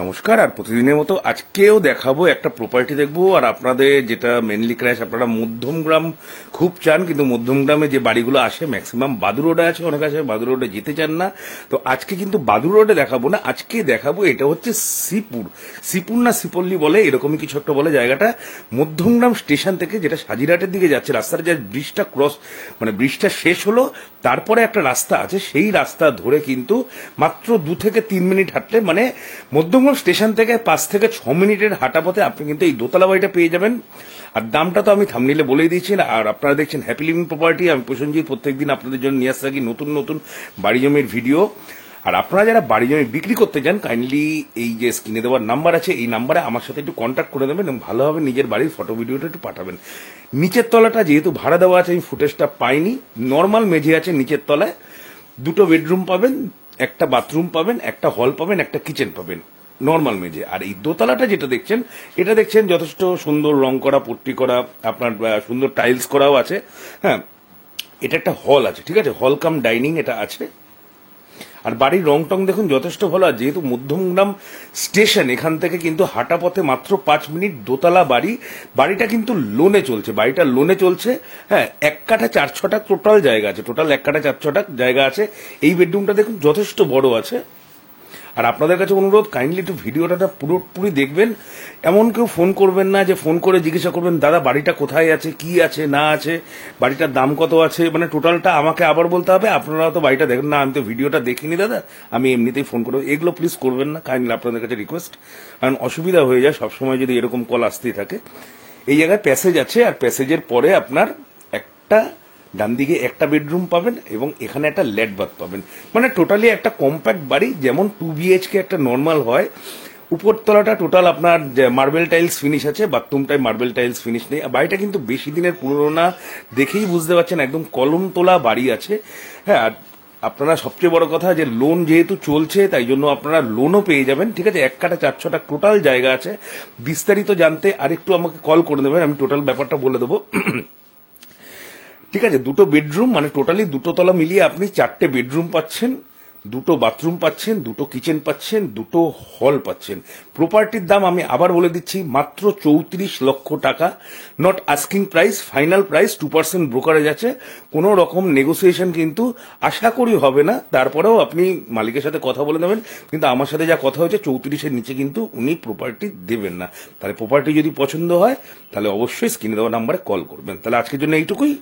নমস্কার। আর প্রতিদিনের মতো আজকেও দেখাবো একটা প্রপার্টি দেখবো। আর আপনাদের যেটা মেনলি ক্র্যাশ, আপনারা মধ্যমগ্রাম খুব চান, কিন্তু মধ্যমগ্রামে যে বাড়িগুলো আসে ম্যাক্সিমাম বাদুর রোডে আছে, অনেক আছে বাদুর রোডে যেতে চান না। তো আজকে কিন্তু বাদুর রোডে দেখাবো না, আজকে দেখাবো এটা হচ্ছে শ্রীপুর না শ্রীপল্লী বলে, এরকমই কিছু একটা বলে জায়গাটা। মধ্যমগ্রাম স্টেশন থেকে যেটা সাজিরহাটের দিকে যাচ্ছে, রাস্তাটা যে ব্রিজটা মানে ব্রিজটা শেষ হলো, তারপরে একটা রাস্তা আছে, সেই রাস্তা ধরে কিন্তু মাত্র 2 থেকে 3 মিনিট হাঁটলে, মানে মধ্যমগ্রাম স্টেশন থেকে 5 থেকে 6 মিনিটের হাঁটা পথে আপনি কিন্তু এই দোতলা বাড়িটা পেয়ে যাবেন। আর দামটা তো আমি থাম্বনেইলে বলেই দিয়েছি। আর আপনারা দেখছেন হ্যাপি লিভিং প্রপার্টি। আমি প্রসেনজিৎ প্রত্যেকদিন আপনাদের জন্য নিয়ে আসতে থাকি নতুন নতুন বাড়ি জমির ভিডিও। আর আপনারা যারা বাড়ি জমি বিক্রি করতে চান, কাইন্ডলি এই যে স্ক্রিনে দেওয়ার নাম্বার আছে, এই নাম্বারে আমার সাথে একটু কন্ট্যাক্ট করে দেবেন এবং ভালোভাবে নিজের বাড়ির ফটো ভিডিওটা একটু পাঠাবেন। নিচের তলাটা যেহেতু ভাড়া দেওয়া আছে, আমি ফুটেজটা পাইনি, নর্মাল মেঝে আছে নিচের তলায়, 2টো বেডরুম পাবেন, একটা বাথরুম পাবেন, একটা হল পাবেন, একটা কিচেন পাবেন, নর্মাল মেঝে। আর এই দোতলাটা যেটা দেখছেন, এটা দেখছেন যথেষ্ট সুন্দর রং করা, পট্টি করা, আপনার সুন্দর টাইলস করাও আছে। হ্যাঁ, এটা একটা হল আছে, ঠিক আছে, হল কাম ডাইনিং এটা আছে। আর বাড়ির রং টং দেখুন যথেষ্ট ভালো। আর যেহেতু মধ্যমগ্রাম স্টেশন, এখান থেকে কিন্তু হাঁটা পথে মাত্র 5 মিনিট। দোতলা বাড়ি, বাড়িটা কিন্তু লোনে চলছে, বাড়িটা লোনে চলছে। হ্যাঁ, 1 কাঠা 4 ছটাক টোটাল জায়গা আছে, টোটাল 1 কাঠা 4 ছটাক জায়গা আছে। এই বেডরুমটা দেখুন যথেষ্ট বড় আছে। আর আপনাদের কাছে অনুরোধ, কাইন্ডলি একটু ভিডিওটা পুরোপুরি দেখবেন। এমন কেউ ফোন করবেন না যে ফোন করে জিজ্ঞাসা করবেন দাদা বাড়িটা কোথায় আছে, কি আছে না আছে, বাড়িটার দাম কত আছে, মানে টোটালটা আমাকে আবার বলতে হবে। আপনারা তো বাড়িটা দেখেন না, আমি তো ভিডিওটা দেখিনি দাদা, আমি এমনিতেই ফোন করবো, এগুলো প্লিজ করবেন না, কাইন্ডলি আপনাদের কাছে রিকোয়েস্ট। কারণ অসুবিধা হয়ে যায় সবসময় যদি এরকম কল আসতেই থাকে। এই জায়গায় প্যাসেজ আছে, আর প্যাসেজের পরে আপনার একটা ডান দিকে একটা বেডরুম পাবেন এবং এখানে একটা লেট বাথ পাবেন। মানে টোটালি একটা কম্প্যাক্ট বাড়ি, যেমন 2 BHK একটা নর্মাল হয়। উপরতলাটা টোটাল আপনার মার্বেল টাইলস ফিনিশ আছে, বাথরুমটাই মার্বেল টাইলস ফিনিশ নেই। বাড়িটা কিন্তু বেশি দিনের পুরনো না, দেখেই বুঝতে পারছেন একদম কলম তোলা বাড়ি আছে। হ্যাঁ, আর আপনারা সবচেয়ে বড় কথা যে লোন যেহেতু চলছে, তাই জন্য আপনারা লোনও পেয়ে যাবেন, ঠিক আছে। 1 কাঠা 4 ছটাক টোটাল জায়গা আছে। বিস্তারিত জানতে আরেকটু আমাকে কল করে দেবেন, আমি টোটাল ব্যাপারটা বলে দেবো। ঠিক আছে, 2টো বেডরুম, মানে টোটালি 2টো তলা মিলিয়ে আপনি 4টে বেডরুম পাচ্ছেন, 2টো বাথরুম পাচ্ছেন, 2টো কিচেন পাচ্ছেন, 2টো হল পাচ্ছেন। প্রপার্টির দাম আমি আবার বলে দিচ্ছি, মাত্র 34 লক্ষ টাকা। Not asking price, final price. 2% brokerage আছে, কোনো রকম নেগোসিয়েশন কিন্তু আশা করি হবে না। তারপরেও আপনি মালিকের সাথে কথা বলে নেবেন, কিন্তু আমার সাথে যা কথা হয়েছে 34-এর নিচে কিন্তু উনি প্রপার্টি দেবেন না। তাহলে প্রপার্টি যদি পছন্দ হয় তাহলে অবশ্যই স্ক্রিনে দেওয়া নাম্বারে কল করবেন। তাহলে আজকের জন্য এইটুকুই।